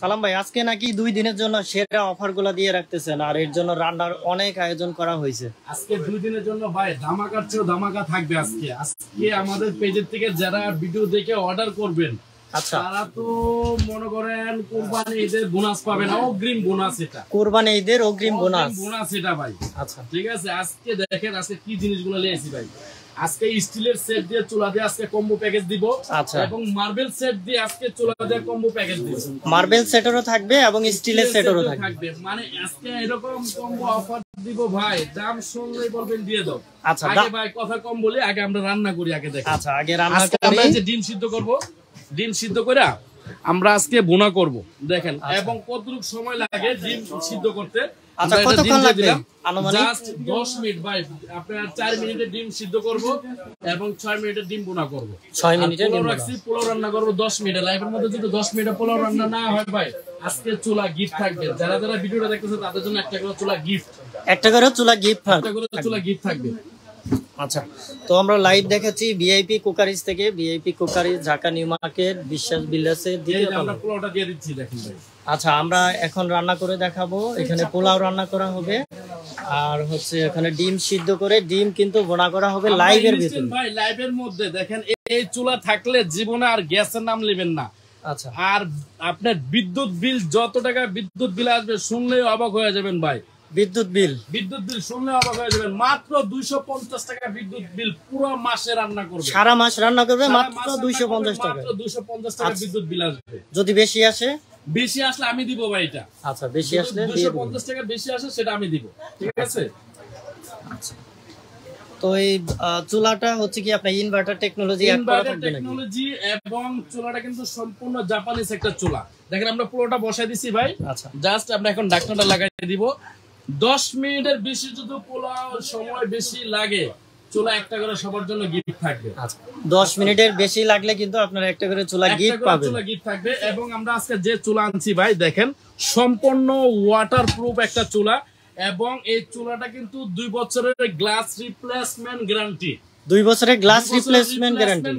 সালাম ভাই, আজকে নাকি 2 দিনের জন্য সেরা অফারগুলো দিয়ে রাখতেছেন, আর এর জন্য রান্নার অনেক আয়োজন করা হয়েছে। আজকে 2 দিনের জন্য ভাই ধামাকার চেয়ে ধামাকা থাকবে। আজকে আমাদের পেজের থেকে যারা ভিডিও দেখে অর্ডার করবেন, আচ্ছা, তারা তো মনে করেন কুরবানি ঈদের বোনাস পাবেন, অগ্রিম বোনাস। এটা কুরবানি ঈদের অগ্রিম বোনাস এটা ভাই। আচ্ছা, ঠিক আছে, আজকে দেখেন আজকে কি জিনিসগুলো নিয়েছি ভাই। আজকে স্টিলের সেট দিয়ে চুলা দিয়ে আজকে কম্বো প্যাকেজ দিব। আচ্ছা, এবং মার্বেল সেট দিয়ে আজকে চুলা দিয়ে কম্বো প্যাকেজ দিব। মার্বেল সেটেরও থাকবে এবং স্টিলের সেটেরও থাকবে। মানে আজকে এরকম কম্বো অফার দিব ভাই, দাম শুনলেই বলবেন দিয়ে দাও। আচ্ছা আগে ভাই কথা কম বলি, আগে আমরা রান্না করি। আগে দেখেন, আচ্ছা আগে রান্না আজকে করি। আমরা যে ডিম সিদ্ধ করব, ডিম সিদ্ধ করে আমরা আজকে বোনা করব। দেখেন এবং কতটুকু সময় লাগে ডিম সিদ্ধ করতে। আচ্ছা, কতক্ষণ লাগবে আনুমানিক? জাস্ট 10 মিনিট ভাই। আপনারা 4 মিনিটে ডিম সিদ্ধ করব এবং 6 মিনিটে ডিম বোনা করব। 6 মিনিটে ডিম বোনা। পোলাও রান্না করব 10 মিনিটে। লাইভের মধ্যে যদি 10 মিনিটে পোলাও রান্না না হয় ভাই, আজকে চুলা গিফট থাকবে। যারা যারা ভিডিওটা দেখতেছে তাদের জন্য একটা করে চুলা গিফট, একটা করে চুলা গিফট থাকবে। আচ্ছা, তো আমরা লাইভ দেখাচ্ছি ভিআইপি কুকারিজ থেকে। VIP cookeries, Dhaka new market, বিশ্বাস বিল্ডার্সের দ্বিতীয় তলা। আমরা পোলাওটা দিয়ে দিচ্ছি, দেখেন ভাই। আচ্ছা, আমরা এখন রান্না করে দেখাবো। এখানে পোলাও রান্না করা হবে, আর হচ্ছে এখানে ডিম সিদ্ধ করে ডিম কিন্তু বোনা করা হবে লাইভের ভিতরে। ভাই লাইভের মধ্যে দেখেন, এই চুলা থাকলে জীবনে আর গ্যাসের নাম নেবেন না। আচ্ছা, আর আপনার বিদ্যুৎ বিল, যত টাকা বিদ্যুৎ বিল আসবে শুনলেই অবাক হয়ে যাবেন ভাই। বিদ্যুৎ বিল শুনলে অবাক হয়ে যাবেন। মাত্র 250 টাকা বিদ্যুৎ বিল, পুরো মাসে রান্না করবে, সারা মাস রান্না করবে মাত্র 250 টাকা। মাত্র 250 টাকা বিদ্যুৎ বিল আসবে। যদি বেশি আসে, বেশি আসলে আমি দিব ভাই এটা। আচ্ছা, বেশি আসলে 250 টাকা বেশি আসে সেটা আমি দিব, ঠিক আছে? আচ্ছা, তো এই চুলাটা হচ্ছে কি আপনার ইনভার্টার টেকনোলজি অ্যাড করা থাকবে নাকি? টেকনোলজি, এবং চুলাটা কিন্তু সম্পূর্ণ জাপানিজ একটা চুলা। দেখেন আমরা পুরোটা বসাই দিছি ভাই। আচ্ছা, জাস্ট আমরা এখন ঢাকনাটা লাগাই দিব। 10 মিনিটের বেশি যদি পোলাও সময় বেশি লাগে, চুলা একটা করে সবার জন্য গিফট থাকবে। আচ্ছা, 10 মিনিটের বেশি লাগলে কিন্তু আপনারা একটা করে চুলা গিফট পাবেন। চুলা গিফট থাকবে। এবং আমরা আজকে যে চুলা আনছি ভাই, দেখেন সম্পূর্ণ ওয়াটারপ্রুফ একটা চুলা। এবং এই চুলাটা কিন্তু 2 বছরের গ্লাস রিপ্লেসমেন্ট গ্যারান্টি। 2 বছরের গ্লাস রিপ্লেসমেন্ট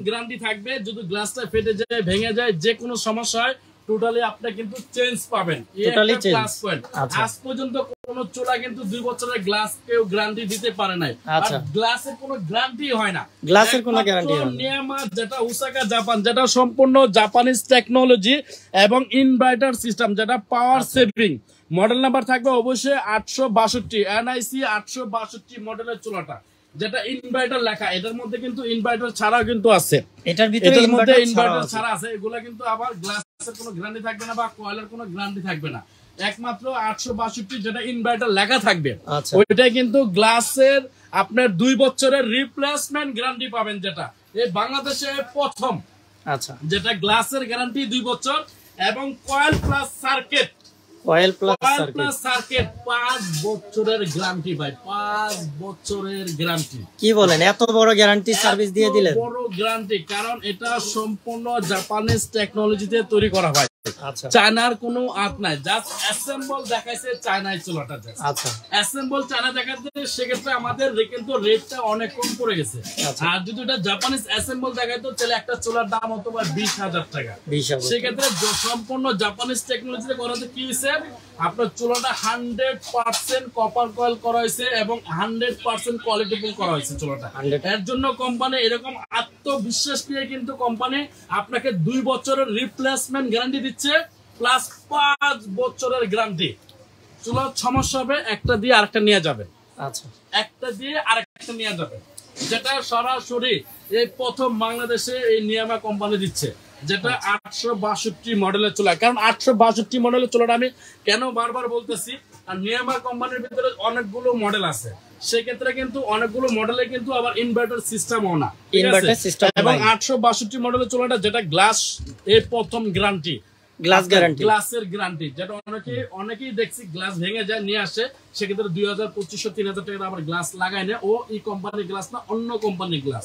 গ্যারান্টি থাকবে। যদি গ্লাসটা ফেটে যায়, ভেঙে যায়, যে কোনো সমস্যা হয়, টোটালি আপনি কিন্তু চেঞ্জ পাবেন। Totally plus point. আজ পর্যন্ত কোন চুলা কিন্তু 2 বছরের গ্লাস কেউ গ্যারান্টি দিতে পারে নাই। আচ্ছা, গ্লাসের কোনো গ্যারান্টি হয় না। গ্লাসের কোনো গ্যারান্টি হয় না। নিয়ামা, যেটা ওসাকা জাপান, যেটা সম্পূর্ণ জাপানিজ টেকনোলজি এবং ইনভার্টার সিস্টেম, যেটা পাওয়ার সেভিং। মডেল নাম্বার থাকবে অবশ্যই 862, এনআইসি 862 মডেলের চুলাটা, যেটা ইনভার্টার লেখা। এটার মধ্যে কিন্তু ইনভার্টার ছাড়াও কিন্তু আছে। এটার ভিতরে ইনভার্টার ছাড়া আছে। এগুলা কিন্তু আবার গ্লাসের কোনো গ্যারান্টি থাকবে না বা কয়েলের কোনো গ্যারান্টি থাকবে না। একমাত্র 862 যেটা ইনভার্টার লেখা থাকবে, ওইটাই কিন্তু গ্লাসের আপনার 2 বছরের রিপ্লেসমেন্ট গ্যারান্টি পাবেন, যেটা এই বাংলাদেশে প্রথম। আচ্ছা, যেটা গ্লাসের গ্যারান্টি 2 বছর এবং কয়েল প্লাস সার্কিট, 5 বছরের গ্যারান্টি ভাই। 5 বছরের গ্যারান্টি। কি বলেন, এত বড় গ্যারান্টি সার্ভিস দিয়ে দিলেন? বড় গ্যারান্টি, কারণ এটা সম্পূর্ণ জাপানিজ টেকনোলজিতে তৈরি করা হয়। আচ্ছা, চায়নার কোনো আট নাই, জাস্ট অ্যাসেম্বল দেখাইছে চায়নায় চুলাটা। আচ্ছা, অ্যাসেম্বল চায়না দেখাতে, সেক্ষেত্রে আমাদের কিন্তু রেটটা অনেক কম পড়ে গেছে। আর যদি এটা জাপানিজ অ্যাসেম্বল দেখাইতো, তাহলে একটা চুলার দাম হতো 20,000 টাকা। সেক্ষেত্রে সম্পূর্ণ জাপানিজ টেকনোলজিতে করাতে কি হয়েছে, আপনার চুলাটা 100% কপার কয়েল করা হয়েছে এবং 100% কোয়ালিটিফুল করা হয়েছে চুলাটা। এর জন্য কোম্পানি এরকম আত্মবিশ্বাস নিয়ে কিন্তু কোম্পানি আপনাকে 2 বছরের রিপ্লেসমেন্ট গ্যারান্টি দিচ্ছে, প্লাস 5 বছরের গ্যারান্টি। চুলার সমস্যা হবে, একটা দিয়ে আরেকটা নিয়ে যাবে। আচ্ছা, একটা দিয়ে আরেকটা নিয়ে যাবে, যেটা সরাসরি এই প্রথম বাংলাদেশে এই নিয়ামা কোম্পানি দিচ্ছে, যেটা 862 মডেলের চুলা। কারণ 862 মডেলের চুলাটা আমি কেন বারবার বলতেছি, আর নিয়ামা কোম্পানির ভিতরে অনেকগুলো মডেল আছে। সেক্ষেত্রে কিন্তু অনেকগুলো মডেলে কিন্তু আবার ইনভার্টার সিস্টেমও না, এবং 862 মডেলের চুলাটা, যেটা গ্লাস এই প্রথম গ্যারান্টি, গ্লাসের গ্যারান্টি, যেটা অনেকেই দেখছি গ্লাস ভেঙে যায়, নিয়ে আসে, সেক্ষেত্রে 2,000-2,500-3,000 টাকা আবার গ্লাস লাগায় না। ও এই কোম্পানির গ্লাস না, অন্য কোম্পানির গ্লাস,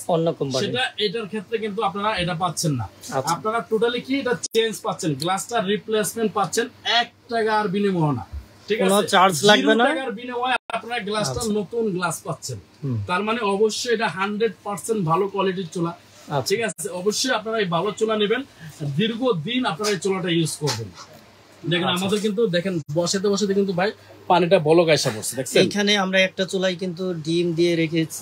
সেটা এটার ক্ষেত্রে কিন্তু আপনারা এটা পাচ্ছেন না। আপনারা টোটালি কি এটা চেঞ্জ পাচ্ছেন, গ্লাসটা রিপ্লেসমেন্ট পাচ্ছেন, 1 টাকার বিনিময় না, ঠিক আছে? চার্জ লাগবে না, 0 টাকার বিনিময়ে আপনারা গ্লাসটা নতুন গ্লাস পাচ্ছেন। তার মানে অবশ্যই এটা 100% ভালো কোয়ালিটির চুলা, ঠিক আছে? অবশ্যই আপনারা এই ভালো চুলা নেবেন, দীর্ঘদিন আপনারা এই চুলাটা ইউজ করবেন। দেখেন আমাদের কিন্তু দেখেন বসাতে বসাতে কিন্তু ভাই পানিটা বলক আইসা পড়ছে দেখছেন। এখানে আমরা একটা চুলায় কিন্তু ডিম দিয়ে রেখেছি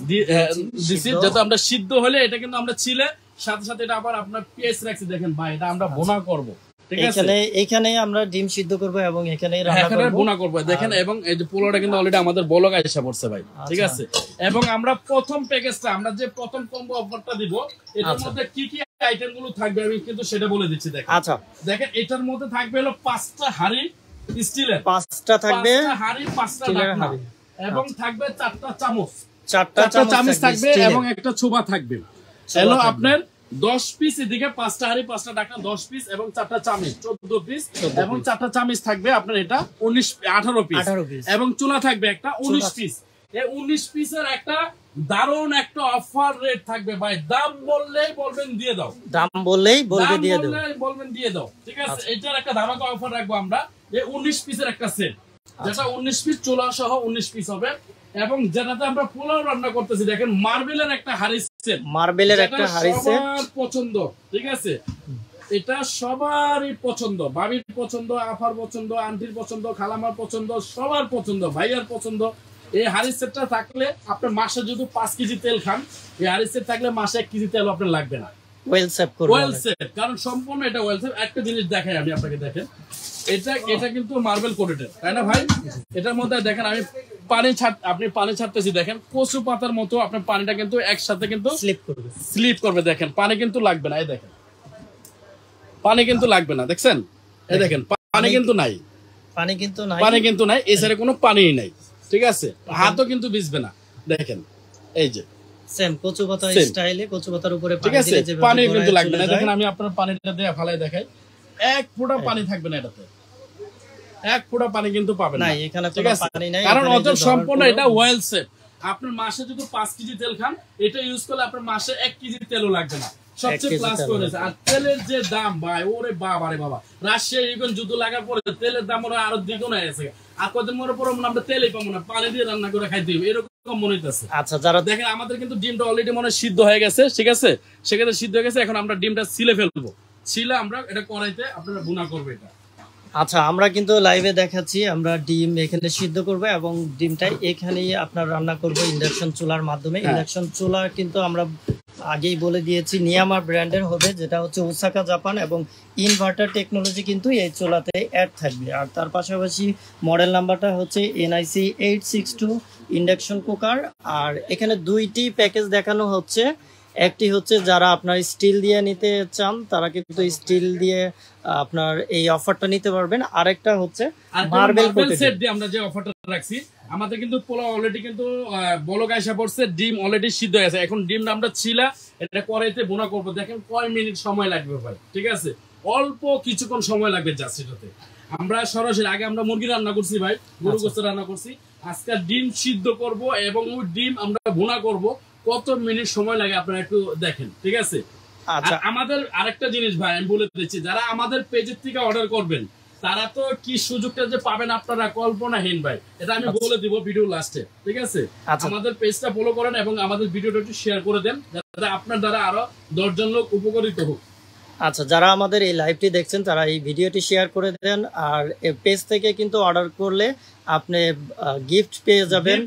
দিছি যাতে আমরা সিদ্ধ হলে এটা কিন্তু আমরা ছিলে সাথে সাথে এটা আবার আপনার পেঁয়াজ রাখছি দেখেন ভাই এটা আমরা বোনা করব ঠিক আছে। এখানে আমরা ডিম সিদ্ধ করব এবং এখানেই রান্না করব, বোনা করব দেখেন। এবং এই যে পোলাওটা কিন্তু অলরেডি আমাদের বলক আইসা পড়ছে ভাই ঠিক আছে। এবং আমরা প্রথম প্যাকেজটা আমরা যে প্রথম কম্বো অফারটা দিব এটার মধ্যে কি কি আইটেম গুলো থাকবে আমি কিন্তু সেটা বলে দিচ্ছি দেখেন। আচ্ছা দেখেন এটার মধ্যে থাকবে হলো 5টা হাঁড়ি স্টিলের, 5টা থাকবে হাঁড়ি, 5টা ঢাকনা এবং থাকবে 4টা চামচ, 4টা চামচ থাকবে এবং একটা ছোবা থাকবে। হলো আপনার 10 পিস, এদিকে 5টা হাঁড়ি 5টা ঢাকনা 10 পিস এবং 4টা চামচ 14 পিস এবং 4টা চামচ থাকবে আপনার এটা 18 পিস এবং চুলা থাকবে একটা 19 পিস। এই 19 পিসের একটা দারুণ একটা অফার রেট থাকবে ভাই। দাম বললেই বলবেন দিয়ে দাও, দাম বললেই বলবে দিয়ে দাও, বলবেন দিয়ে দাও ঠিক আছে। এটার একটা ধামাকা অফার রাখবো আমরা, এই 19 পিসের একটা সেট যেটা 19 পিস চুলা সহ 19 পিস হবে। এবং যেটাতে আমরা পোলাও রান্না করতেছি দেখেন মার্বেলের একটা হাড়ি সেট, মার্বেলের একটা হাড়ি সেট সবার পছন্দ ঠিক আছে। এটা সবারই পছন্দ, ভাবির পছন্দ, আফার পছন্দ, আন্টির পছন্দ, খালামার পছন্দ, সবার পছন্দ, ভাইয়ার পছন্দ। এই হাড়ি সেটটা থাকলে আপনার মাসে যদি 5 কেজি তেল খান, এই হাড়ি সেট থাকলে মাসে 1 কেজি তেল আপনার লাগবে না। ওয়েল সেভ করবে, ওয়েল সেট কারণ সম্পূর্ণ এটা ওয়েল সেট। একটা জিনিস দেখাই আমি আপনাকে দেখেন, এটা কিন্তু মার্বেল কোটেড তাই না ভাই। এটার মধ্যে দেখেন আমি আপনি পানি ছাড়তেছি দেখেন কচু পাতার মতো আপনার পানিটা কিন্তু একসাথে কিন্তু স্লিপ করবে দেখেন। পানি কিন্তু লাগবে না, এই দেখেন পানি কিন্তু লাগবে না দেখছেন, এই দেখেন পানি কিন্তু নাই, পানি কিন্তু নাই এই সাইডে কোনো পানিই নাই ঠিক আছে। হাতও কিন্তু ভিজবে না দেখেন, এই যে সেম কচু পাতা স্টাইলে কচু পাতার উপরে ঠিক আছে, পানি কিন্তু লাগবে না। দেখেন আমি আপনার পানিটা দিয়ে ফালাই দেখাই, এক ফোঁটা পানি থাকবে না এটাতে, এক ফোঁটা পানি কিন্তু পাবেন না এখানে কোনো পানি নাই, কারণ অত সম্পূর্ণ এটা ওয়েল সেট। আপনার মাসে যদি 5 কেজি তেল খান এটা ইউজ করলে আপনার মাসে 1 কেজি তেলও লাগবে না, সবচেয়ে প্লাস করেছে। আর তেলের যে দাম ভাই ওরে বাবা রে বাবা, রাশিয়া ইউক্রেন যুদ্ধ লাগার পরে তেলের দাম ওরা আরো দ্বিগুণ হয়ে গেছে। আর কদিন পর আমরা তেলই পাবো না, পানি দিয়ে রান্না করে খাইতে হবে এরকম মনে হইতেছে। আচ্ছা যারা দেখেন আমাদের কিন্তু ডিমটা অলরেডি মনে সিদ্ধ হয়ে গেছে ঠিক আছে, সেক্ষেত্রে সিদ্ধ হয়ে গেছে। এখন আমরা ডিমটা ছিলে ফেলবো, ছিলে আমরা এটা কড়াইতে আপনারা ভুনা করবো এটা। আচ্ছা আমরা কিন্তু লাইভে দেখাচ্ছি আমরা ডিম এখানে সিদ্ধ করব এবং ডিমটা এখানেই আপনার রান্না করব ইন্ডাকশন চুলার মাধ্যমে। ইন্ডাকশন চুলা কিন্তু আমরা আগেই বলে দিয়েছি নিয়ামা ব্র্যান্ডের হবে, যেটা হচ্ছে ওসাকা জাপান এবং ইনভার্টার টেকনোলজি কিন্তু এই চুলাতে অ্যাড থাকবে। আর তার পাশাপাশি মডেল নাম্বারটা হচ্ছে NIC 862 ইন্ডাকশন কুকার। আর এখানে 2টি প্যাকেজ দেখানো হচ্ছে, একটি হচ্ছে যারা আপনার স্টিল দিয়ে নিতে চান তারা কিন্তু স্টিল দিয়ে আপনার এই অফারটা নিতে পারবেন। আরেকটা হচ্ছে মার্বেল সেট দিয়ে আমরা যে অফারটা রাখছি, আমাদের কিন্তু পোলাও অলরেডি কিন্তু বলক আইসা পড়ছে, ডিম অলরেডি সিদ্ধ হয়ে গেছে। এখন ডিমটা আমরা ছিলা এটা কড়াইতে বোনা করবো, দেখেন কয় মিনিট সময় লাগবে ভাই ঠিক আছে, অল্প কিছুক্ষণ সময় লাগবে জাস্ট এটাতে। আমরা সরাসরি আগে আমরা মুরগি রান্না করছি ভাই, গরু গোশত রান্না করছি, আজকে ডিম সিদ্ধ করব এবং ওই ডিম আমরা বোনা করব। কত মিনিট সময় লাগে আপনারা একটু দেখেন ঠিক আছে। আচ্ছা আমাদের আরেকটা জিনিস ভাই আমি বলে দিচ্ছি, যারা আমাদের পেজের থেকে অর্ডার করবেন তারা তো কি সুযোগটা যে পাবেন আপনারা কল্পনাহীন ভাই, এটা আমি বলে দিব ভিডিও লাস্টে ঠিক আছে। আমাদের পেজটা ফলো করেন এবং আমাদের ভিডিওটা একটু শেয়ার করে দেন যাতে আপনার দ্বারা আরো 10 জন লোক উপকৃত হোক। আচ্ছা যারা আমাদের এই লাইভটি দেখছেন তারা এই ভিডিওটি শেয়ার করে দেন। আর এই পেজ থেকে কিন্তু অর্ডার করলে আপনি গিফট পেয়ে যাবেন,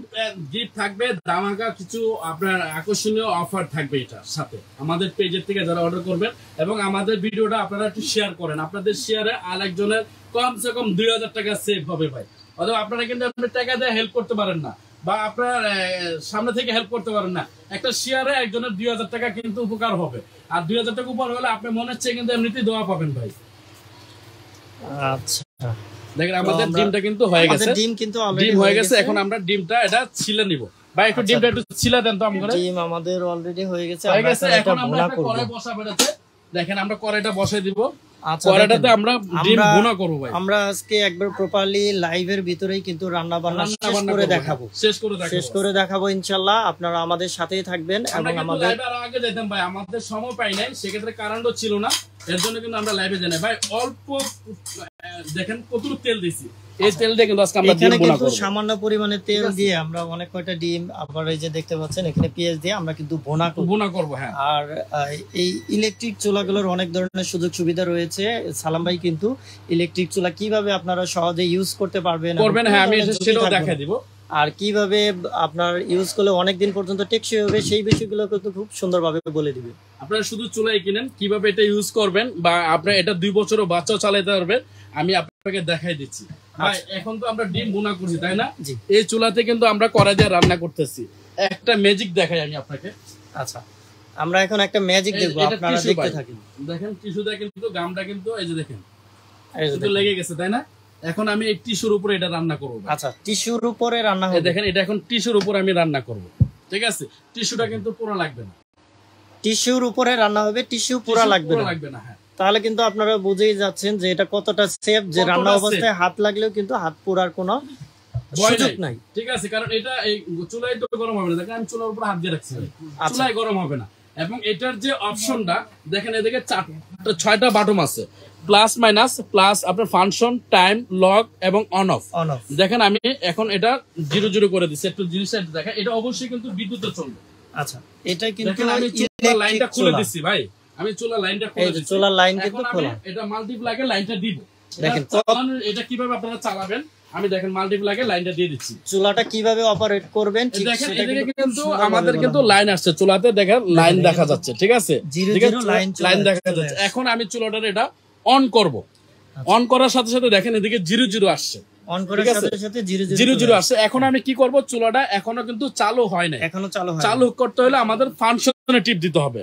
গিফট থাকবে, ধামাকা কিছু আপনার আকর্ষণীয় অফার থাকবে এটার সাথে। আমাদের পেজের থেকে যারা অর্ডার করবেন এবং আমাদের ভিডিওটা আপনারা একটু শেয়ার করেন, আপনাদের শেয়ারে আরেকজনের কমসে কম 2000 টাকা সেভ হবে ভাই। অথবা আপনারা কিন্তু আপনার টাকা দিয়ে হেল্প করতে পারেন না বা আপনার সামনে থেকে হেল্প করতে পারেন না, একটা শেয়ারে একজনের 2000 টাকা কিন্তু উপকার হবে। আর 2000 টাকা উপকার হলে আপনি মনে হচ্ছে কিন্তু এমনিতেই দোয়া পাবেন ভাই। আচ্ছা দেখেন আমাদের ডিমটা কিন্তু হয়ে গেছে, ডিম হয়ে গেছে। এখন আমরা ডিমটা এটা ছিলে নিব ভাই, একটু ডিমটা একটু ছিলে দেন তো আমাদের। ডিম আমাদের অলরেডি হয়ে গেছে, এখন আমরা একটা কড়াই বসাবো। দেখেন আমরা কড়াইটা বসাই দিব, কড়াইটাতে আমরা ডিম ভুনা করব ভাই। আমরা আজকে একবার প্রপারলি লাইভের ভিতরেই কিন্তু রান্না বান্না শেষ করে দেখাবো ইনশাআল্লাহ। আপনারা আমাদের সাথেই থাকবেন এবং আমাদের লাইভের আগে যেতাম ভাই, আমাদের সময় পাই নাই, সেক্ষেত্রে কারেন্টও ছিল না, এর জন্য কিন্তু আমরা লাইভে যাই না ভাই। অল্প দেখেন কতটুকু তেল দিছি, এই তেল দিয়ে কিন্তু আজকে আমরা ডিম এখানে বোনা কিন্তু করব। সামান্য পরিমাণে তেল দিয়ে আমরা অনেক কয়টা ডিম, আবার এই যে দেখতে পাচ্ছেন এখানে পেঁয়াজ দিয়ে আমরা কিন্তু বোনা করব। হ্যাঁ। আর এই ইলেকট্রিক চুলাগুলোর অনেক ধরনের সুযোগ সুবিধা রয়েছে। সালাম ভাই কিন্তু ইলেকট্রিক চুলা কিভাবে আপনারা সহজে ইউজ করতে পারবেন, হ্যাঁ আমি সেটাও দেখাই দিব, আর কিভাবে আপনার ইউজ করলে অনেক দিন পর্যন্ত টেকসই হবে সেই বিষয়গুলো কিন্তু খুব সুন্দরভাবে বলে দিবে। আপনারা শুধু চুলাই কিনেন, কিভাবে এটা ইউজ করবেন বা আপনারা এটা 2 বছরও বাচ্চাও চালাতে পারবেন, আমি আপনাকে দেখাই দিচ্ছি। ভাই এখন তো আমরা ডিম বোনা করছি তাই না, এই চুলাতে কিন্তু আমরা কড়াই দিয়ে রান্না করতেছি। একটা ম্যাজিক দেখাই আমি আপনাকে। আচ্ছা, আমরা এখন একটা ম্যাজিক দেখব, আপনারা দেখতে থাকেন। দেখেন টিস্যুটা কিন্তু গামটা কিন্তু এই যে দেখেন শুধু লেগে গেছে তাই না। এখন আমি এই টিস্যুর উপরে এটা রান্না করব। আচ্ছা, টিস্যুর উপরে রান্না হবে। দেখেন এটা এখন টিস্যুর উপরে আমি রান্না করব, ঠিক আছে। টিস্যুটা কিন্তু পুরো লাগবে না, টিস্যুর উপরে রান্না হবে, টিস্যু পুরো লাগবে না। হ্যাঁ, তাহলে কিন্তু আপনারা বুঝেই যাচ্ছেন যে এটা কতটা সেফ, যে রান্না অবস্থায় হাত লাগলেও কিন্তু হাত পোড়ার কোনো সুযোগ নাই, ঠিক আছে। কারণ এটা এই চুলায় তো গরম হবে না, দেখেন আমি চুলার উপরে হাত দিয়ে রাখছি, চুলায় গরম হবে না। এবং এটার যে অপশনটা দেখেন, এদিকে 6টা বাটন আছে, প্লাস মাইনাস, প্লাস আপনার ফাংশন, টাইম, লক এবং অন অফ। দেখেন আমি এখন এটা 0 করে দিচ্ছি, একটু জিনিসটা দেখেন, এটা অবশ্যই কিন্তু বিদ্যুতে চলবে। আচ্ছা, এটা কিন্তু আমি চুলার লাইনটা খুলে দিচ্ছি ভাই, আমি চুলার লাইনটা খুলে দিচ্ছি, চুলার লাইন কিন্তু খোলা। এটা মাল্টিপ্লাগে লাইনটা দিব। দেখেন এটা কিভাবে আপনারা চালাবেন, আমি দেখেন মাল্টিপ্লাগে লাইনটা দিয়ে দিচ্ছি। চুলাটা কিভাবে অপারেট করবেন ঠিক দেখেন, সেটা কিন্তু আমাদের কিন্তু লাইন আসছে চুলাতে, দেখেন লাইন দেখা যাচ্ছে, ঠিক আছে, লাইন দেখা যাচ্ছে। এখন আমি চুলাটার এটা অন করব, অন করার সাথে সাথে দেখেন এদিকে 0 আসছে, অন করার সাথে সাথে 0 আসছে। এখন আমি কি করব, চুলাটা এখনো কিন্তু চালু হয় না, এখনো চালু করতে হলে আমাদের ফাংশনে টিপ দিতে হবে।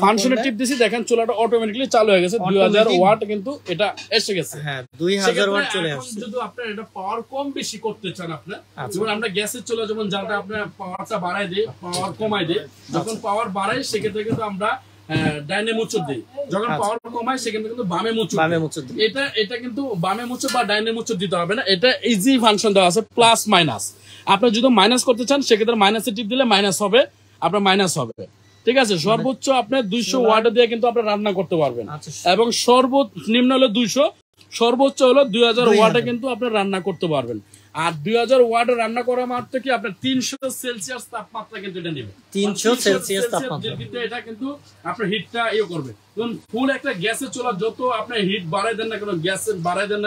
ফাংশনে টিপ দিছি, দেখেন চুলাটা অটোমেটিক্যালি চালু হয়ে গেছে, 2000 ওয়াট কিন্তু এটা এসে গেছে। হ্যাঁ, 2000 ওয়াট চলে আসছে। যদি আপনারা এটা পাওয়ার কম বেশি করতে চান, আপনারা যেমন আমরা গ্যাসের চুলা যেমন যাটা আপনার পাওয়ারটা বাড়ায় দেই, পাওয়ার কমায় দেই, যখন পাওয়ার বাড়ায় সেক্ষেত্রে কিন্তু আমরা ডাইনে মুচুর দিই, যখন পাওয়ার কমায় সেক্ষেত্রে কিন্তু বামে মুচুর দিই। এটা কিন্তু বামে মুচুর বা ডাইনে মুচুর দিতে হবে না, এটা ইজি ফাংশন দেওয়া আছে, প্লাস মাইনাস। আপনি যদি মাইনাস করতে চান সেক্ষেত্রে মাইনাসে টিপ দিলে মাইনাস হবে, আপনার মাইনাস হবে, ঠিক আছে। সর্বোচ্চ আপনি 200 ওয়াট দিয়ে কিন্তু আপনি রান্না করতে পারবেন, এবং সর্বনিম্ন হলো 200, সর্বোচ্চ হলো 2000 ওয়াটে কিন্তু আপনি রান্না করতে পারবেন। আর 2000 ওয়াট রান্না করা মাত্র কি আপনার 300 সেলসিয়াস তাপমাত্রা কিন্তু এটা নেবে, 300 সেলসিয়াস তাপমাত্রা এটা কিন্তু আপনার হিটটা ইয়ে করবে। যেমন ফুল একটা গ্যাসের চুলা যত আপনি হিট বাড়াই দেন না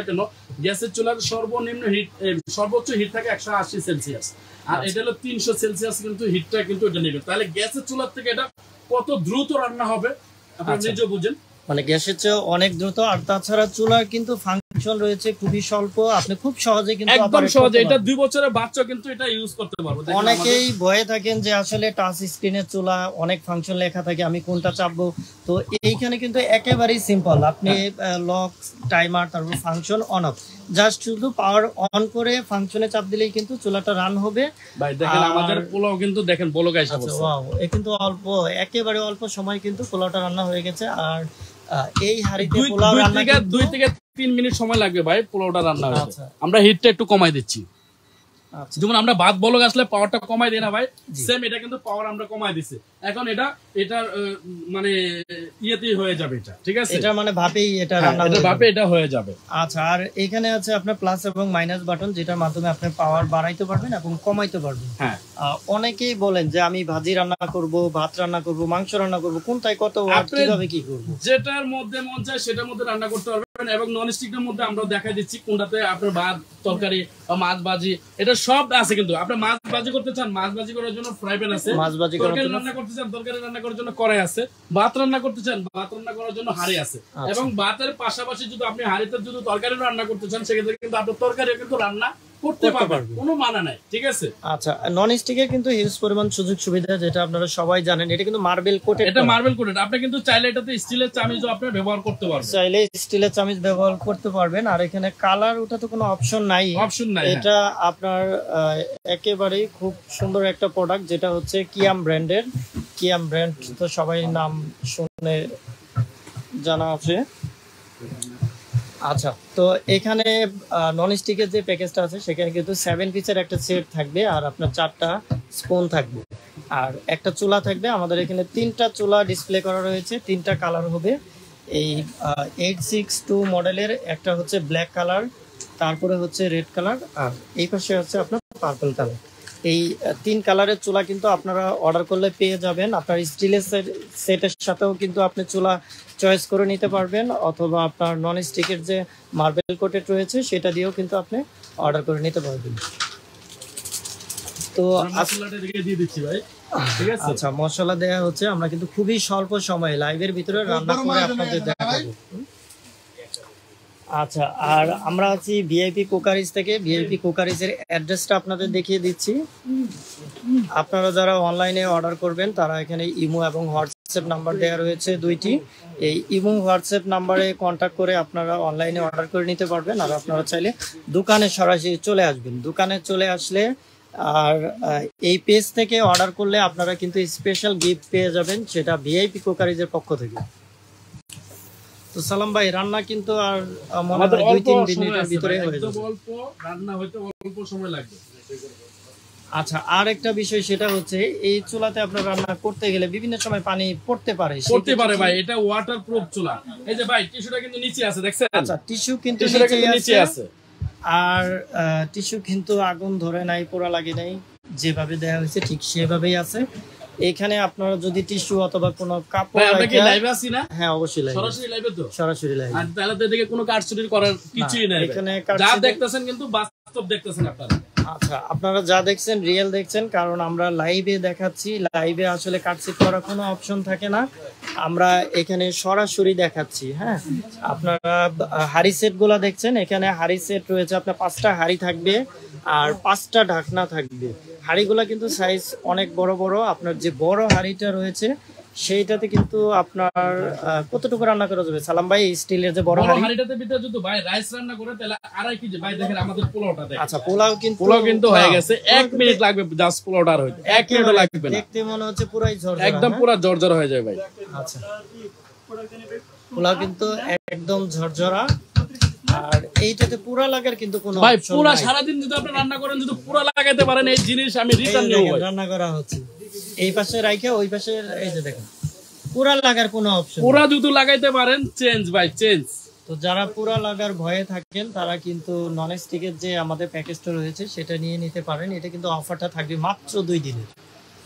কেন, গ্যাসের চুলার সর্বনিম্ন হিট, সর্বোচ্চ হিট থাকে 180 সেলসিয়াস, আর এটা হলো 300 সেলসিয়াস কিন্তু হিটটা কিন্তু এটা নেবে। তাহলে গ্যাসের চুলার থেকে এটা কত দ্রুত রান্না হবে আপনি নিজে বুঝেন, মানে গ্যাসের চেয়ে অনেক দ্রুত। আর তাছাড়া চুলার কিন্তু ফাংশন রয়েছে খুবই স্বল্প, আপনি খুব সহজে কিন্তু একদম সহজে, এটা 2 বছরের বাচ্চা কিন্তু এটা ইউজ করতে পারবে। অনেকেই ভয়ে থাকেন যে আসলে টাচ স্ক্রিনের চুলা অনেক ফাংশন লেখা থাকে, আমি কোনটা চাপবো। তো এইখানে কিন্তু একেবারেই সিম্পল, আপনি লক, টাইমার, তারপর ফাংশন, অন অফ, জাস্ট শুধু পাওয়ার অন করে ফাংশনে চাপ দিলেই কিন্তু চুলাটা রান হবে। ভাই দেখেন আমাদের পোলাও কিন্তু দেখেন বলক আইসা বলছে, ওয়াও, এই কিন্তু একেবারে অল্প সময় কিন্তু পোলাওটা রান্না হয়ে গেছে। আর এই হাঁড়িতে পোলাও রান্না 2 থেকে 3 মিনিট সময় লাগবে ভাই পোলাওটা রান্না হয়েছে। আমরা হিটটা একটু কমাই দিচ্ছি, যেমন আমরা ভাত বলক আসলে পাওয়ারটা কমাই দিই না ভাই, সেম এটা কিন্তু পাওয়ার আমরা কমাই দিছি। এখন এটা মানে ইয়েতেই হয়ে যাবে, এটা ঠিক আছে, এটা মানে ভাপেই এটা রান্না হবে, ভাপে এটা হয়ে যাবে। আচ্ছা, আর এখানে আছে আপনার প্লাস এবং মাইনাস বাটন, যেটার মাধ্যমে আপনি পাওয়ার বাড়াইতে পারবেন এবং কমাইতে পারবেন। হ্যাঁ, অনেকেই বলেন যে আমি ভাজি রান্না করব, ভাত রান্না করব, মাংস রান্না করব, কোনটায় কত ওয়াট, কিভাবে কি করব, যেটার মধ্যে মন চায় সেটার মধ্যে রান্না করতে পারবেন। এবং নন স্টিকের মধ্যে আমরা দেখাই দিচ্ছি কোনটাতে আপনার ভাত, তরকারি বা মাছ ভাজি, এটা সব আছে। কিন্তু আপনি মাছ ভাজি করতে চান, মাছ ভাজি করার জন্য ফ্রাই প্যান আছে, তরকারি রান্না করতে চান, তরকারি রান্না করার জন্য কড়াই আছে, ভাত রান্না করতে চান, ভাত রান্না করার জন্য হাঁড়ি আছে। এবং ভাতের পাশাপাশি যদি আপনি হাঁড়িতে যদি তরকারি রান্না করতে চান সেক্ষেত্রে কিন্তু আপনার তরকারিও কিন্তু রান্না করতে পারবেন, কোনো মানা নাই, ঠিক আছে। আচ্ছা, নন স্টিকের কিন্তু হিউজ পরিমাণ সুযোগ সুবিধা, যেটা আপনারা সবাই জানেন। এটা কিন্তু মার্বেল কোটেড, এটা মার্বেল কোটেড। আপনি কিন্তু চাইলে এটাতে স্টিলের চামিচও আপনি ব্যবহার করতে পারবেন, চাইলে স্টিলের চামিচ ব্যবহার করতে পারবেন। আর এখানে কালার ওটা তো কোনো অপশন নাই, এটা আপনার একেবারেই খুব সুন্দর একটা প্রোডাক্ট, যেটা হচ্ছে কিয়াম ব্র্যান্ডের। কিয়াম ব্র্যান্ড তো সবাই নাম শুনে জানা আছে। আচ্ছা, তো এখানে নন স্টিকের যে প্যাকেজটা আছে সেখানে কিন্তু 7 পিসের একটা সেট থাকবে, আর আপনার 4টা স্পুন থাকবে, আর একটা চুলা থাকবে। আমাদের এখানে 3টা চুলা ডিসপ্লে করা রয়েছে, 3টা কালার হবে। এই 862 মডেলের একটা হচ্ছে ব্ল্যাক কালার, তারপরে হচ্ছে রেড কালার, আর এই পাশে হচ্ছে আপনার পার্পল কালার। এই 3 কালারের চুলা কিন্তু আপনারা অর্ডার করলে পেয়ে যাবেন। আপনার স্টিলের সেটের সাথেও কিন্তু আপনি চুলা চয়েস করে নিতে পারবেন, অথবা আপনার নন স্টিকের যে মার্বেল কোটেড রয়েছে সেটা দিয়েও কিন্তু আপনি অর্ডার করে নিতে পারবেন। তো মশলাটা দিয়ে দিচ্ছি ভাই, ঠিক আছে? আচ্ছা, মশলা দেয়া হচ্ছে। আমরা কিন্তু খুবই স্বল্প সময়ে লাইভের ভিতরে রান্না করে আপনাদের দেখাবো। আচ্ছা, আর আমরা আছি ভিআইপি কুকারিজ থেকে। ভিআইপি কুকারিজের অ্যাড্রেসটা আপনাদের দেখিয়ে দিচ্ছি। আপনারা যারা অনলাইনে অর্ডার করবেন তারা এখানে ইমো এবং হোয়াটসঅ্যাপ নাম্বার দেওয়া রয়েছে 2টি। এই ইমো হোয়াটসঅ্যাপ নাম্বারে কন্ট্যাক্ট করে আপনারা অনলাইনে অর্ডার করে নিতে পারবেন। আর আপনারা চাইলে দোকানে সরাসরি চলে আসবেন। দোকানে চলে আসলে আর এই পেজ থেকে অর্ডার করলে আপনারা কিন্তু স্পেশাল গিফট পেয়ে যাবেন, সেটা ভিআইপি কুকারিজের পক্ষ থেকে। তো সালাম ভাই, রান্না কিন্তু আর মনে হয় 2-3 মিনিটের ভিতরে হয়ে যাবে। অল্প রান্না হইতে অল্প সময় লাগবে। আচ্ছা, আর একটা বিষয় সেটা হচ্ছে এই চুলাতে আপনার রান্না করতে গেলে বিভিন্ন সময় পানি পড়তে পারে ভাই। এটা ওয়াটারপ্রুফ চুলা। এই যে ভাই টিস্যুটা কিন্তু নিচে আছে, দেখছেন? আচ্ছা, টিস্যু কিন্তু নিচে আছে। আর টিস্যু কিন্তু আগুন ধরে নাই, পোড়া লাগে নাই, যেভাবে দেয়া হয়েছে ঠিক সেভাবেই আছে। এখানে আপনারা যদি টিস্যু অথবা কোনো কাপড়, আমরা কি লাইভে আছি না? হ্যাঁ, অবশ্যই লাইভে, সরাসরি লাইভে তো, সরাসরি লাইভে। আর তাহলে তো এদিকে কোনো কাটছুটির করার কিছুই নাই। এখানে যা দেখতেছেন কিন্তু বাস্তব দেখতেছেন আপনারা। আচ্ছা, আপনারা যা দেখছেন রিয়েল দেখছেন, কারণ আমরা লাইভে দেখাচ্ছি। লাইভে আসলে কাটছিট করার কোনো অপশন থাকে না, আমরা এখানে সরাসরি দেখাচ্ছি। হ্যাঁ, আপনারা হাড়ি সেটগুলো দেখছেন, এখানে হাড়ি সেট রয়েছে আপনার 5টা হাড়ি থাকবে আর 5টা ঢাকনা থাকবে। হাড়িগুলো কিন্তু সাইজ অনেক বড় বড়। আপনার যে বড় হাড়িটা রয়েছে সেইটাতে কিন্তু আপনার কতটুকু রান্না করা যাবে সালাম ভাই? স্টিলের যে বড় হাড়িটাতে ভিতরে যদি ভাই রাইস রান্না করে তাহলে 2.5 কেজি। ভাই দেখেন আমাদের পোলাওটা দেখেন। আচ্ছা, পোলাও কিন্তু হয়ে গেছে। 1 মিনিট লাগবে জাস্ট পোলাওটা হইতে, 1 মিনিটও লাগবে না। দেখতে মনে হচ্ছে পুরাই ঝরঝরা, একদম পুরো ঝরঝরা হয়ে যায় ভাই। আচ্ছা, পোলাও কিন্তু একদম ঝরঝরা। আর এইটাতে পুরা লাগার কিন্তু কোনো ভাই অপশন পুরো নাই। সারা দিন যদি আপনি রান্না করেন, যদি পুরো লাগাইতে পারেন এই জিনিস আমি রিটার্ন নেব ভাই। রান্না করা হচ্ছে এই পাশে রাইখে ওই পাশে, এই যে দেখেন পুরা লাগার কোনো অপশন, পুরো যদি লাগাইতে পারেন চেঞ্জ ভাই, চেঞ্জ। তো যারা পুরা লাগার ভয়ে থাকেন তারা কিন্তু নন স্টিকের যে আমাদের প্যাকেজটা রয়েছে সেটা নিয়ে নিতে পারেন। এটা কিন্তু অফারটা থাকবে মাত্র 2 দিনের।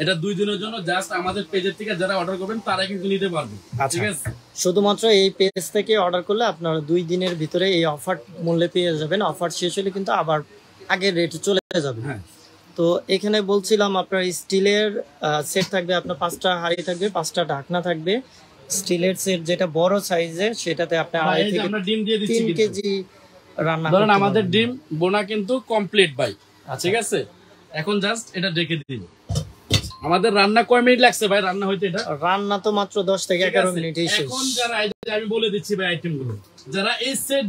এটা 2 দিনের জন্য, জাস্ট আমাদের পেজের থেকে যারা অর্ডার করবেন তারা কিন্তু নিতে পারবে, ঠিক আছে? শুধুমাত্র এই পেজ থেকে অর্ডার করলে আপনারা 2 দিনের ভিতরে এই অফার মূল্যে পেয়ে যাবেন। অফার শেষ হলে কিন্তু আবার আগের রেটে চলে যাবে। হ্যাঁ, তো এখানে বলছিলাম আপনার স্টিলের সেট থাকবে, আপনার 5টা হাঁড়ি থাকবে, 5টা ঢাকনা থাকবে। স্টিলের সেট যেটা বড় সাইজের সেটাতে আপনি 2.5 থেকে আমরা ডিম দিয়ে দিচ্ছি 3 কেজি রান্না ধরেন করতে আমাদের পারবেন। ডিম বোনা কিন্তু কমপ্লিট ভাই, ঠিক আছে? এখন জাস্ট এটা ঢেকে দিন। আমাদের রান্না কয় মিনিট লাগছে ভাই রান্না হইতে? এটা রান্না তো মাত্র 10 থেকে 11 মিনিটেই শেষ। এখন যারা আমি বলে দিচ্ছি ভাই আইটেমগুলো, যারা এই সেট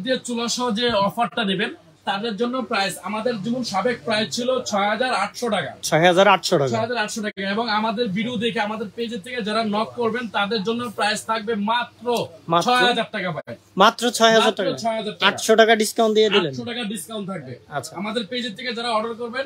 দিয়ে চুলা সহ যে অফারটা নেবেন তাদের জন্য প্রাইস আমাদের যেমন সাবেক প্রাইস ছিল 6800 টাকা, 6800 টাকা, 6800 টাকা। এবং আমাদের ভিডিও দেখে আমাদের পেজের থেকে যারা নক করবেন তাদের জন্য প্রাইস থাকবে মাত্র 6000 টাকা ভাই, মাত্র 6000 টাকা। 800 টাকা ডিসকাউন্ট দিয়ে দিলেন। 800 টাকা ডিসকাউন্ট থাকবে। আচ্ছা, আমাদের পেজের থেকে যারা অর্ডার করবেন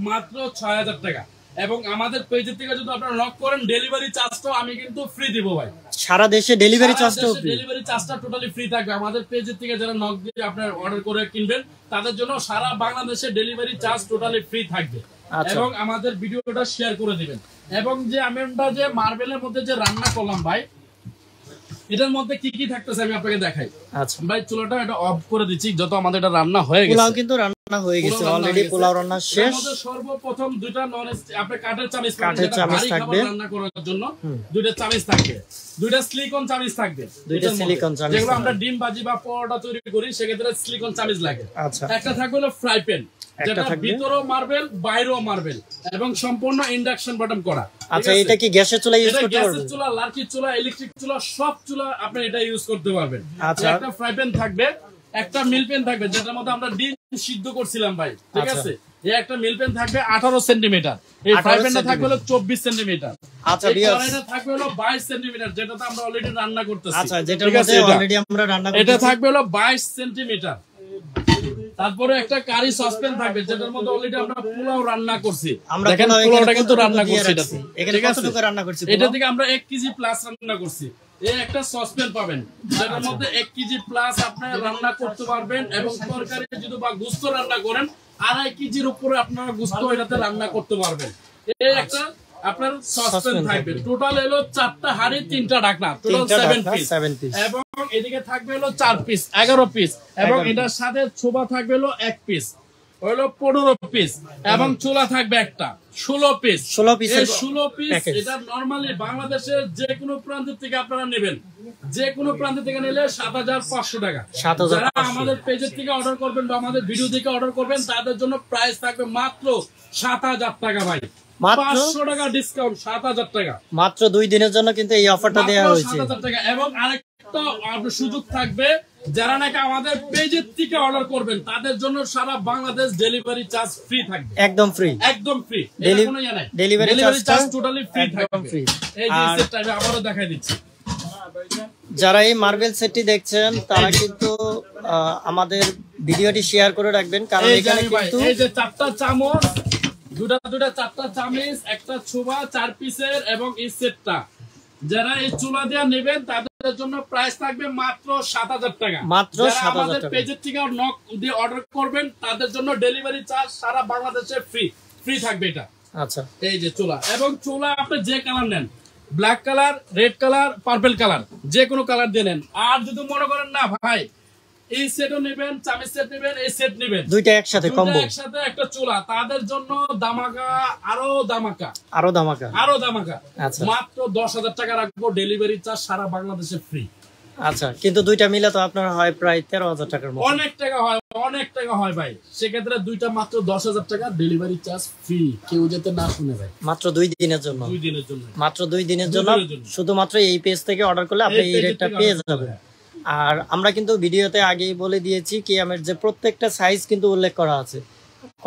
মাত্র 6000 টাকা। এবং আমাদের পেজের থেকে যদি আপনারা নক করেন ডেলিভারি চার্জটাও আমি কিন্তু ফ্রি দিব ভাই। সারা দেশে ডেলিভারি চার্জটাও ফ্রি। ডেলিভারি চার্জটা টোটালি ফ্রি থাকবে। আমাদের পেজের থেকে যারা নক দিয়ে আপনারা অর্ডার করে কিনবেন তাদের জন্য সারা বাংলাদেশে ডেলিভারি চার্জ টোটালি ফ্রি থাকবে। এবং আমাদের ভিডিওটা শেয়ার করে দিবেন। এবং যে আমরা যে মার্বেলের মধ্যে যে রান্না করলাম ভাই, এটার মধ্যে কি কি থাকতেছে আমি আপনাকে দেখাই। আচ্ছা ভাই, চুলাটা এটা অফ করে দিচ্ছি। যত আমাদের এটা রান্না হয়ে গেছে, পোলাও কিন্তু রান্না হয়ে গেছে অলরেডি, পোলাও রান্না শেষ। আমাদের সর্বপ্রথম দুইটা নন আপনার কাঠের চামিচ থাকবে রান্না করার জন্য, দুইটা চামিচ থাকবে, দুইটা সিলিকন চামিচ থাকবে, দুইটা সিলিকন চামিচ। যেগুলো আমরা ডিম ভাজি বা পরোটা তৈরি করি সেক্ষেত্রে সিলিকন চামিচ লাগে। আচ্ছা, একটা থাকবে হলো ফ্রাই প্যান, যেটা ভিতরেও মার্বেল বাইরেও মার্বেল এবং সম্পূর্ণ ইন্ডাকশন বটম করা। আচ্ছা, এটা কি গ্যাসের চুলা ইউজ করতে পারবেন? গ্যাসের চুলা, লার্কির চুলা, ইলেকট্রিক চুলা, সব চুলা আপনি এটা ইউজ করতে পারবেন। আচ্ছা, একটা ফ্রাই প্যান থাকবে, একটা মিল প্যান থাকবে যেটার মধ্যে আমরা ডিম সিদ্ধ করছিলাম ভাই, ঠিক আছে? এই একটা মিল প্যান থাকবে 18 সেন্টিমিটার, এই ফ্রাই প্যানটা থাকবে হলো 24 সেন্টিমিটার। আচ্ছা, কড়াইটা থাকবে হলো 22 সেন্টিমিটার, যেটাতে আমরা অলরেডি রান্না করতেছি। আচ্ছা, যেটার মধ্যে অলরেডি আমরা রান্না করতেছি, এটা থাকবে হলো 22 সেন্টিমিটার। তারপরে একটা কারি সসপ্যান থাকবে যেটার মধ্যে অলরেডি আমরা পোলাও রান্না করছি। দেখেন পোলাওটা কিন্তু রান্না করছি, এটা এখানে কতটুকু রান্না করছি? এটা থেকে আমরা 1 কেজি প্লাস রান্না করছি। এই একটা সসপ্যান পাবেন যেটার মধ্যে 1 কেজি প্লাস আপনি রান্না করতে পারবেন এবং তরকারি যদি বা গোশত রান্না করেন 2.5 কেজির উপরে আপনারা গোশত এটাতে রান্না করতে পারবেন। এই একটা আপনার সসপ্যান থাকবে। টোটাল হলো 4টা হাঁড়ি 3টা ঢাকনা, টোটাল 7 পিস। এবং এদিকে থাকবে হলো 4 পিস 11 পিস এবং এটার সাথে ছোবা থাকবে হলো 1 পিস হলো 15 পিস এবং চুলা থাকবে একটা 16 পিস। 16 পিস এটা নরমালি বাংলাদেশের যে কোনো প্রান্ত থেকে আপনারা নেবেন, যে কোনো প্রান্ত থেকে নিলে 7500 টাকা। যারা আমাদের পেজের থেকে অর্ডার করবেন বা আমাদের ভিডিও থেকে অর্ডার করবেন তাদের জন্য প্রাইস থাকবে মাত্র 7000 টাকা ভাই, 500 টাকা ডিসকাউন্ট, 7000 টাকা মাত্র 2 দিনের জন্য কিন্তু এই অফারটা দেওয়া হয়েছে 7000 টাকা। এবং আরেকটা সুযোগ থাকবে, যারা নাকি আমাদের পেজের থেকে অর্ডার করবেন তাদের জন্য সারা বাংলাদেশ ডেলিভারি চার্জ ফ্রি থাকবে, একদম ফ্রি, একদম ফ্রি। কোনো ইয়া নাই, ডেলিভারি চার্জ টোটালি ফ্রি থাকবে। এই যে সেটটা আমি আবারও দেখাই দিচ্ছি। যারা এই মার্বেল সেটটি দেখছেন তারা কিন্তু আমাদের ভিডিওটি শেয়ার করে রাখবেন, কারণ এখানে কিন্তু এই যে 4টা চামচ, দুটা 4টা চামচ, একটা ছোবা 4 পিসের এবং এই সেটটা যারা এই চুলা দিয়ে নেবেন তাদের জন্য প্রাইস থাকবে মাত্র 7000 টাকা, মাত্র 7000 টাকা। পেজের থেকে নক দিয়ে অর্ডার করবেন তাদের জন্য ডেলিভারি চার্জ সারা বাংলাদেশে ফ্রি থাকবে এটা। আচ্ছা, এই যে চুলা, এবং চুলা আপনি যে কালার নেন, black colour, red colour, purple colour, যে কোনো কালার দিয়ে নেন। আর যদি মনে করেন না ভাই এই সেটও নেবেন, চামচ সেট নেবেন, এই সেট নেবেন, দুইটা একসাথে কম্বো, একসাথে একটা চুলা, তাদের জন্য দামাকা, আরো দামাকা। আচ্ছা, মাত্র 10000 টাকা রাখবো, ডেলিভারি চার্জ সারা বাংলাদেশে ফ্রি। আচ্ছা, কিন্তু দুইটা মিলে তো আপনার হয় প্রায় 13000 টাকার মতো। অনেক টাকা হয় ভাই, সেক্ষেত্রে দুইটা মাত্র 10000 টাকা, ডেলিভারি চার্জ ফ্রি। কেউ যেতে না শুনে ভাই, মাত্র 2 দিনের জন্য, মাত্র 2 দিনের জন্য শুধুমাত্র এই পেজ থেকে অর্ডার করলে আপনি এই রেটটা পেয়ে যাবেন। আর আমরা কিন্তু ভিডিওতে আগেই বলে দিয়েছি কিয়ামের যে প্রত্যেকটা সাইজ কিন্তু উল্লেখ করা আছে,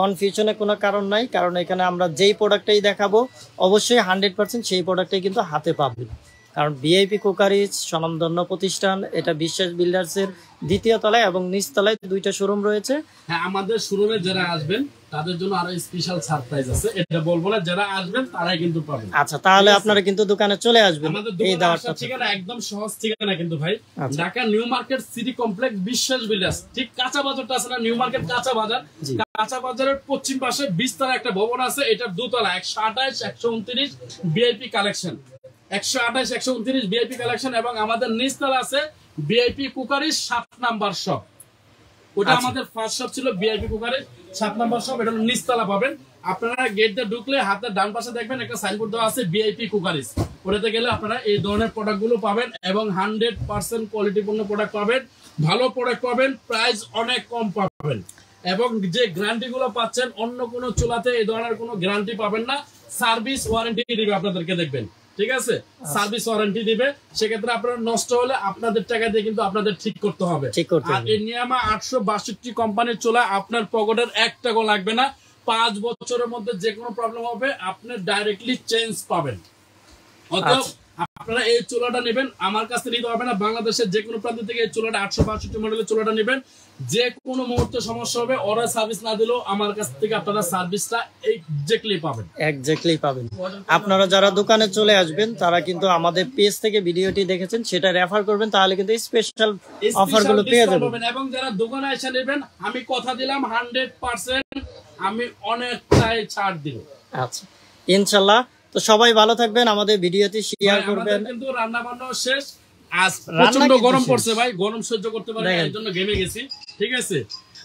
কনফিউশনের কোনো কারণ নাই, কারণ এখানে আমরা যেই প্রোডাক্টটাই দেখাবো অবশ্যই 100% সেই প্রোডাক্টটাই কিন্তু হাতে পাবেন। কারণ ভিআইপি কুকারিজ স্বনামধন্য প্রতিষ্ঠান, এটা বিশ্বাস বিল্ডার্সের 2য় তলায় এবং নিচ তলায় 2টা শোরুম রয়েছে। হ্যাঁ, আমাদের শোরুমে যারা আসবেন তাদের জন্য আরো স্পেশাল সারপ্রাইজ আছে, এটা বলবো না, যারা আসবেন তারাই কিন্তু পাবেন। আচ্ছা, তাহলে আপনারা কিন্তু দোকানে চলে আসবেন। আমাদের দোকানের ঠিকানা একদম সহজ ঠিকানা কিন্তু ভাই, Dhaka new market city complex বিশ্বাস বিল্ডার্স, ঠিক কাঁচা বাজারটা আছে না, নিউ মার্কেট কাঁচা বাজার, কাঁচা বাজারের পশ্চিম পাশে 20 তলা একটা ভবন আছে, এটার 2 তলা 128 129 ভিআইপি কালেকশন, 128 129 ভিআইপি কালেকশন। এবং আমাদের নিচতলা আছে ভিআইপি কুকারিজ 7 নাম্বার শপ, ওটা আমাদের ফার্স্ট শপ ছিল ভিআইপি কুকারিজ 7 নাম্বার শপ, এটা নিচতলা পাবেন। আপনারা গেট দিয়ে ঢুকলে হাতের ডান পাশে দেখবেন একটা সাইনবোর্ড দেওয়া আছে ভিআইপি কুকারিজ, ওটাতে গেলে আপনারা এই ধরনের প্রোডাক্ট গুলো পাবেন এবং 100% কোয়ালিটিপূর্ণ প্রোডাক্ট পাবেন, ভালো প্রোডাক্ট পাবেন, প্রাইস অনেক কম পাবেন। এবং যে গ্যারান্টি গুলো পাচ্ছেন অন্য কোনো চুলাতে এই ধরনের কোনো গ্যারান্টি পাবেন না। সার্ভিস ওয়ারেন্টি দিবে আপনাদেরকে, দেখবেন, ঠিক আছে, সার্ভিস ওয়ারেন্টি দিবে। সেক্ষেত্রে আপনারা নষ্ট হলে আপনাদের টাকা দিয়ে কিন্তু আপনাদের ঠিক করতে হবে। আর এই নিয়ামা 862 কোম্পানির চুলা, আপনার পকেটের 1 টাকাও লাগবে না। 5 বছরের মধ্যে যে কোনো প্রবলেম হবে আপনি ডাইরেক্টলি চেঞ্জ পাবেন। অতএব আপনারা এই চুলাটা নেবেন, আমার কাছে নিতে হবে না, বাংলাদেশের যে কোনো প্রান্ত থেকে এই চুলাটা 862 মডেলের চুলাটা নেবেন। যে কোনো মুহূর্তে সমস্যা হবে, ওরা সার্ভিস না দিলেও আমার কাছ থেকে আপনারা সার্ভিসটা এক্স্যাক্টলি পাবেন। আপনারা যারা দোকানে চলে আসবেন তারা কিন্তু আমাদের পেজ থেকে ভিডিওটি দেখেছেন সেটা রেফার করবেন, তাহলে কিন্তু স্পেশাল অফারগুলো পেয়ে যাবেন। এবং যারা দোকানে এসে নেবেন, আমি কথা দিলাম 100% আমি অনেকটাই ছাড় দিব। আচ্ছা, ইনশাআল্লাহ। তো সবাই ভালো থাকবেন, আমাদের ভিডিওটি শেয়ার করবেন। কিন্তু রান্না বান্না শেষ, আজ প্রচন্ড গরম পড়ছে ভাই, গরম সহ্য করতে পারি এর জন্য ঘেমে গেছি, ঠিক আছে।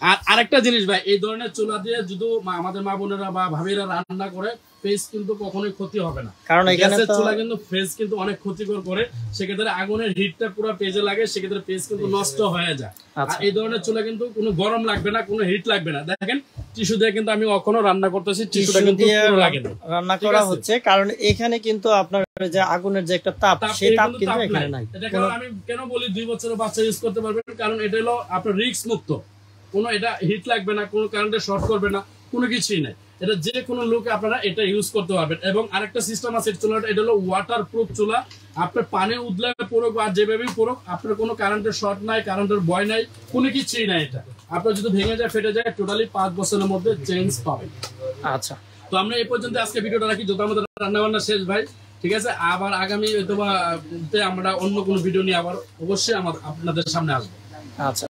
আর আরেকটা জিনিস ভাই, এই ধরনের চুলা দিয়ে যদি আমাদের মা বোনেরা বা ভাবিরা রান্না করে ফেস কিন্তু কখনোই ক্ষতি হবে না, কারণ এখানে চুলা কিন্তু ফেস কিন্তু অনেক ক্ষতিকর করে। সেক্ষেত্রে আগুনের হিটটা পুরো পেজে লাগে, সেক্ষেত্রে পেজ কিন্তু নষ্ট হয়ে যায়। আর এই ধরনের চুলা কিন্তু কোনো গরম লাগবে না, কোনো হিট লাগবে না। দেখেন টিস্যু দিয়ে কিন্তু আমি কখনো রান্না করতেছি, টিস্যুটা কিন্তু পুরো লাগে না, রান্না করা হচ্ছে, কারণ এখানে কিন্তু আপনার যে আগুনের যে একটা তাপ, সেই তাপ কিন্তু এখানে নাই। এটা কারণ আমি কেন বলি 2 বছরের বাচ্চা ইউজ করতে পারবেন, কারণ এটা হলো আপনার রিস্ক মুক্ত, কোনো এটা হিট লাগবে না, কোনো কারেন্টে শর্ট করবে না, কোনো কিছুই নাই। এটা যে কোনো লোকে আপনারা এটা ইউজ করতে পারবেন। এবং আরেকটা সিস্টেম আছে চুলাটা, এটা হলো ওয়াটার প্রুফ চুলা, আপনার পানি উদলে পড়ুক আর যেভাবেই পড়ুক, আপনার কোনো কারেন্টের শর্ট নাই, কারেন্টের ভয় নাই, কোনো কিছুই নাই। এটা আপনার যদি ভেঙে যায়, ফেটে যায়, টোটালি 5 বছরের মধ্যে চেঞ্জ পাবেন। আচ্ছা, তো আমরা এই পর্যন্ত আজকে ভিডিওটা রাখি, যত আমাদের রান্না বান্না শেষ ভাই, ঠিক আছে, আবার আগামী হয়তো বা আমরা অন্য কোনো ভিডিও নিয়ে আবার অবশ্যই আপনাদের সামনে আসবো। আচ্ছা।